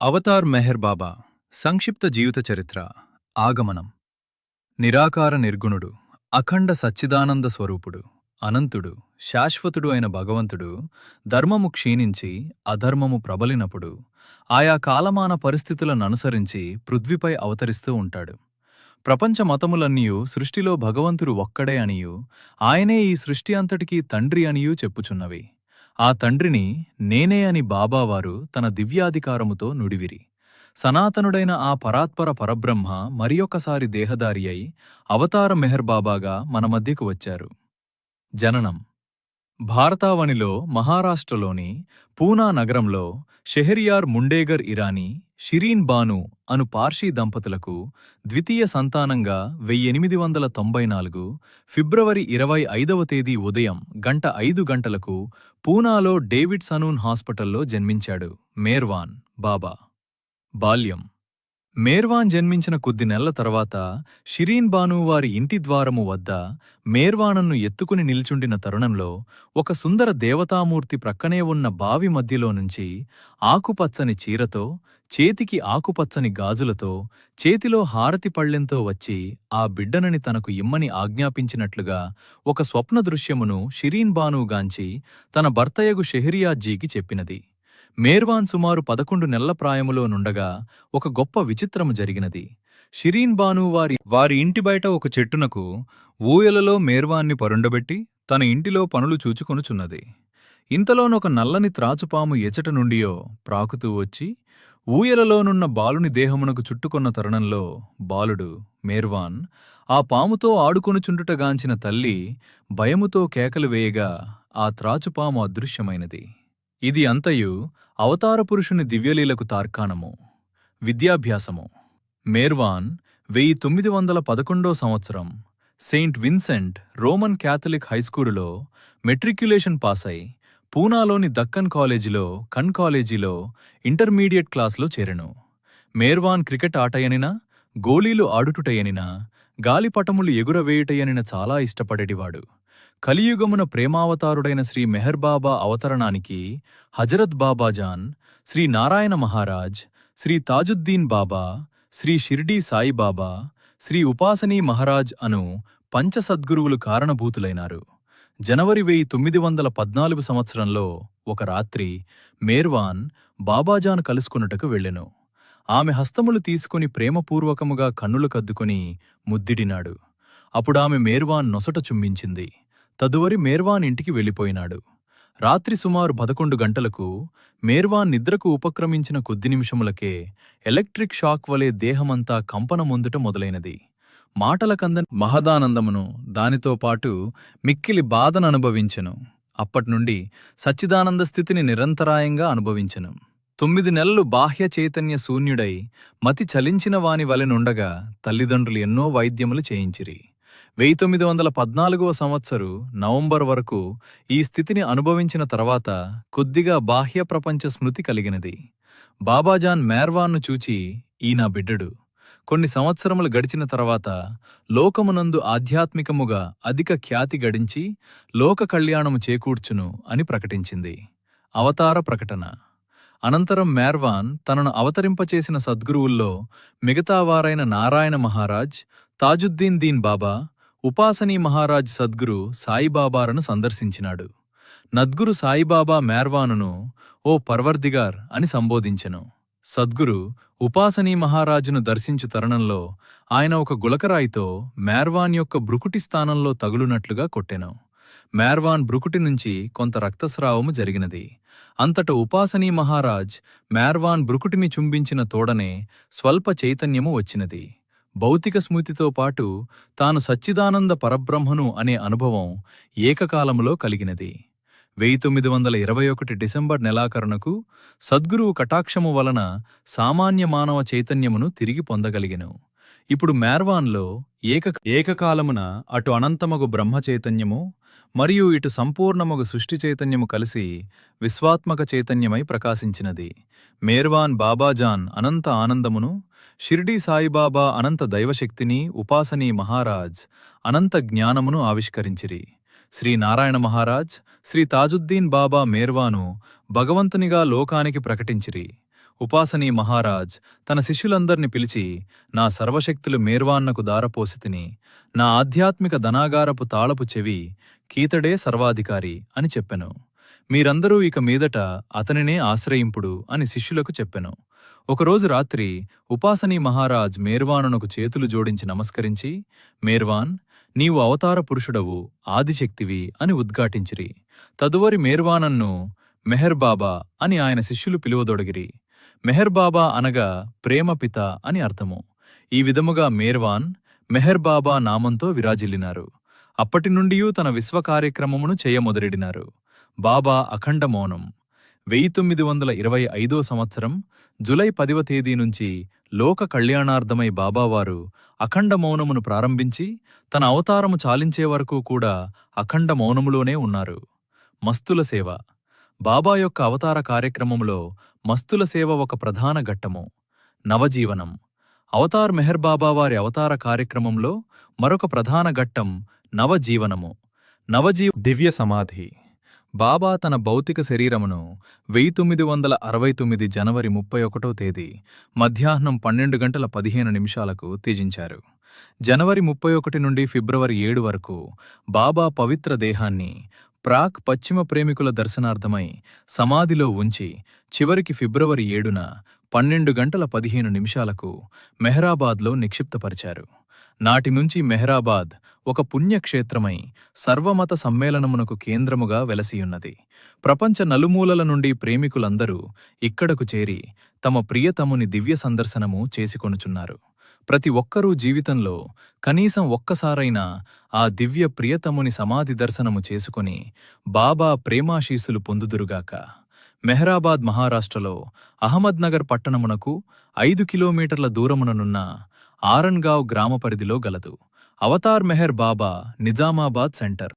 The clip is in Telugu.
అవతార్ మెహర్ బాబా సంక్షిప్త జీవిత చరిత్ర ఆగమనం నిరాకార నిర్గుణుడు అఖండ సచ్చిదానంద స్వరూపుడు అనంతుడు శాశ్వతుడు అయిన భగవంతుడు ధర్మము క్షీణించి అధర్మము ప్రబలినప్పుడు ఆయా కాలమాన పరిస్థితులననుసరించి పృథ్వీపై అవతరిస్తూ ఉంటాడు. ప్రపంచ మతములన్నీయు సృష్టిలో భగవంతుడు ఒక్కడే అనియు ఆయనే ఈ సృష్టి అంతటికీ తండ్రి అనియూ చెప్పుచున్నవి. ఆ తండ్రిని నేనే అని బాబావారు తన దివ్యాధికారముతో నుడివిరి. సనాతనుడైన ఆ పరాత్పర పరబ్రహ్మ మరియొక్కసారి దేహదారి అయి అవతార మెహర్ బాబాగా మన మధ్యకు వచ్చారు. జననం భారతావనిలో మహారాష్ట్రలోని పూనా నగరంలో షెహెర్యార్ ముండేగర్ ఇరానీ, షిరీన్ బాను అను పార్షీ దంపతులకు ద్వితీయ సంతానంగా 1894 ఫిబ్రవరి 25వ తేదీ ఉదయం 5 గంటలకు పూనాలో డేవిడ్ సనూన్ హాస్పిటల్లో జన్మించాడు మేర్వాన్ బాబా. బాల్యం మేర్వాన్ జన్మించిన కొద్ది నెలల తర్వాత షిరీన్ బాను వారి ఇంటి ద్వారము వద్ద మేర్వానన్ను ఎత్తుకుని నిల్చుండిన తరుణంలో ఒక సుందర దేవతామూర్తి ప్రక్కనే ఉన్న బావి మధ్యలో నుంచి ఆకుపచ్చని చీరతో, చేతికి ఆకుపచ్చని గాజులతో, చేతిలో హారతి పళ్ళెంతో వచ్చి ఆ బిడ్డనని తనకు ఇమ్మని ఆజ్ఞాపించినట్లుగా ఒక స్వప్న దృశ్యమును షిరీన్ బానుగాంచి తన భర్తయగు షెహెర్యార్జీకి చెప్పినది. మేర్వాన్ సుమారు 11 నెలల ప్రాయములో నుండగా ఒక గొప్ప విచిత్రము జరిగినది. షిరీన్ బాను వారి ఇంటి బయట ఒక చెట్టునకు ఊయలలో మేర్వాన్ని పరుండబెట్టి తన ఇంటిలో పనులు చూచుకొనుచున్నది. ఇంతలోనొక నల్లని త్రాచుపాము ఎచట నుండియో ప్రాకుతూ వచ్చి ఊయలలోనున్న బాలుని దేహమునకు చుట్టుకొన్న తరుణంలో బాలుడు మేర్వాన్ ఆ పాముతో ఆడుకొనుచుండుటగాంచిన తల్లి భయముతో కేకలు వేయగా ఆ త్రాచుపాము అదృశ్యమైనది. ఇది అంతయు అవతార పురుషుని దివ్యలీలకు తార్కాణము. విద్యాభ్యాసము మేర్వాన్ 1911 సంవత్సరం సెయింట్ విన్సెంట్ రోమన్ క్యాథలిక్ హైస్కూలులో మెట్రిక్యులేషన్ పాసై పూనాలోని దక్కన్ కాలేజీలో కాలేజీలో ఇంటర్మీడియట్ క్లాసులో చేరెను. మేర్వాన్ క్రికెట్ ఆటయనినా, గోళీలు ఆడుటుటయనినా, గాలిపటములు ఎగురవేయుటయనిన చాలా ఇష్టపడేటివాడు. కలియుగమున ప్రేమావతారుడైన శ్రీ మెహర్ బాబా అవతరణానికి హజరత్ బాబాజాన్, శ్రీ నారాయణ మహారాజ్, శ్రీ తాజుద్దీన్ బాబా, శ్రీ షిర్డీ సాయిబాబా, శ్రీ ఉపాసనీ మహారాజ్ అను పంచసద్గురువులు కారణభూతులైనారు. జనవరి 1914 సంవత్సరంలో ఒక రాత్రి మేర్వాన్ బాబాజాన్ కలుసుకొనుటకు వెళ్ళెను. ఆమె హస్తములు తీసుకుని ప్రేమపూర్వకముగా కన్నులు కద్దుకొని ముద్దిడినాడు. అప్పుడామె మేర్వాన్ నొసట చుంబించింది. తదువరి మేర్వాన్ ఇంటికి వెళ్ళిపోయినాడు. రాత్రి సుమారు 11 గంటలకు మేర్వాన్ నిద్రకు ఉపక్రమించిన కొద్ది నిమిషములకే ఎలక్ట్రిక్ షాక్ వలె దేహమంతా కంపనమొందుట మొదలైనది. మాటలకందని మహదానందమును, దానితో పాటు మిక్కిలి బాధననుభవించెను. అప్పట్నుండి సచ్చిదానంద స్థితిని నిరంతరాయంగా అనుభవించెను. 9 నెలలు బాహ్య చైతన్య శూన్యుడై మతి చలించిన వాని వలెనుండగా తల్లిదండ్రులు ఎన్నో వైద్యములు చేయించిరి. 1914 సంవత్సరు నవంబర్ వరకు ఈ స్థితిని అనుభవించిన తర్వాత కొద్దిగా బాహ్య ప్రపంచ స్మృతి కలిగినది. బాబాజాన్ మేర్వాన్ను చూచి, ఈ నా బిడ్డడు. కొన్ని సంవత్సరములు గడిచిన తర్వాత లోకమునందు ఆధ్యాత్మికముగా అధిక ఖ్యాతి గడించి లోక కళ్యాణము చేకూర్చును అని ప్రకటించింది. అవతార ప్రకటన అనంతరం మేర్వాన్ తనను అవతరింపచేసిన సద్గురువుల్లో మిగతావారైన నారాయణ మహారాజ్, తాజుద్దీన్ దీన్ బాబా, ఉపాసనీ మహారాజ్ సద్గురు సాయిబాబాలను సందర్శించినాడు. నద్గురు సాయిబాబా మేర్వానును ఓ పర్వర్దిగార్ అని సంబోధించెను. సద్గురు ఉపాసనీ మహారాజును దర్శించు తరుణంలో ఆయన ఒక గులకరాయితో మేర్వాన్ యొక్క బ్రుకుటి స్థానంలో తగులునట్లుగా కొట్టెను. మేర్వాన్ బ్రుకుటి నుంచి కొంత రక్తస్రావము జరిగినది. అంతట ఉపాసనీ మహారాజ్ మేర్వాన్ బ్రుకుటిని చుంబించిన తోడనే స్వల్ప చైతన్యము వచ్చినది. భౌతిక స్మృతితో పాటు తాను సచ్చిదానంద పరబ్రహ్మను అనే అనుభవం ఏకకాలములో కలిగినది. 1921 డిసెంబర్ నెలాఖరునకు సద్గురువు కటాక్షము వలన సామాన్య మానవ చైతన్యమును తిరిగి పొందగలిగెను. ఇప్పుడు మేర్వాన్లో ఏకకాలమున అటు అనంతమగు బ్రహ్మ చైతన్యము మరియు ఇటు సంపూర్ణమగు సృష్టి చైతన్యము కలిసి విశ్వాత్మక చైతన్యమై ప్రకాశించినది. మేర్వాన్ బాబాజాన్ అనంత ఆనందమును, షిర్డీ సాయిబాబా అనంత దైవశక్తిని, ఉపాసనీ మహారాజ్ అనంత జ్ఞానమును ఆవిష్కరించిరి. శ్రీ నారాయణ మహారాజ్, శ్రీ తాజుద్దీన్ బాబా మేర్వాను భగవంతునిగా లోకానికి ప్రకటించిరి. ఉపాసనీ మహారాజ్ తన శిష్యులందర్ని పిలిచి, నా సర్వశక్తులు మేర్వాన్నకు దారపోసితిని, నా ఆధ్యాత్మిక ధనాగారపు తాళపు చెవి కీతడే సర్వాధికారి అని చెప్పెను. మీరందరూ ఇక మీదట అతనినే ఆశ్రయింపుడు అని శిష్యులకు చెప్పెను. ఒకరోజు రాత్రి ఉపాసనీ మహారాజ్ మేర్వానునకు చేతులు జోడించి నమస్కరించి, మేర్వాన్, నీవు అవతార పురుషుడవు, ఆదిశక్తివి అని ఉద్ఘాటించిరి. తదువరి మేర్వానన్ను మెహర్ బాబా అని ఆయన శిష్యులు పిలువదొడగిరి. మెహర్ బాబా అనగా ప్రేమపిత అని అర్థము. ఈ విధముగా మేర్వాన్ మెహర్ బాబా నామంతో విరాజిల్లినారు. అప్పటినుండియూ తన విశ్వ కార్యక్రమమును చేయమొదలెడినారు. బాబా అఖండ మౌనం. 1925 సంవత్సరం జులై 10వ తేదీ నుంచి లోక కళ్యాణార్థమై బాబావారు అఖండ మౌనమును ప్రారంభించి తన అవతారము చాలించే వరకు కూడా అఖండ మౌనములోనే ఉన్నారు. మస్తుల సేవ. బాబా యొక్క అవతార కార్యక్రమంలో మస్తుల సేవ ఒక ప్రధాన ఘట్టము. నవజీవనం. అవతార్ మెహర్ బాబా వారి అవతార కార్యక్రమంలో మరొక ప్రధాన ఘట్టం నవజీవనము. దివ్య సమాధి. బాబా తన భౌతిక శరీరమును 1969 జనవరి 31వ తేదీ మధ్యాహ్నం 12:15 త్యజించారు. జనవరి 31 నుండి ఫిబ్రవరి 7 వరకు బాబా పవిత్ర దేహాన్ని ప్రాక్ పశ్చిమ ప్రేమికుల దర్శనార్థమై సమాధిలో ఉంచి చివరికి ఫిబ్రవరి 7న 12:15 మెహరాబాద్లో నిక్షిప్తపరిచారు. నాటినుంచి మెహరాబాద్ ఒక పుణ్యక్షేత్రమై సర్వమత సమ్మేళనమునకు కేంద్రముగా వెలసియున్నది. ప్రపంచ నలుమూలల నుండి ప్రేమికులందరూ ఇక్కడకు చేరి తమ ప్రియతముని దివ్య సందర్శనము చేసుకొనుచున్నారు. ప్రతి ఒక్కరూ జీవితంలో కనీసం ఒక్కసారైనా ఆ దివ్య ప్రియతముని సమాధి దర్శనము చేసుకుని బాబా ప్రేమాశీస్సులు పొందుదురుగాక. మెహరాబాద్ మహారాష్ట్రలో అహ్మద్నగర్ పట్టణమునకు 5 కిలోమీటర్ల దూరముననున్న ఆరన్గావ్ గ్రామ పరిధిలో గలదు. అవతార్ మెహర్ బాబా నిజామాబాద్ సెంటర్.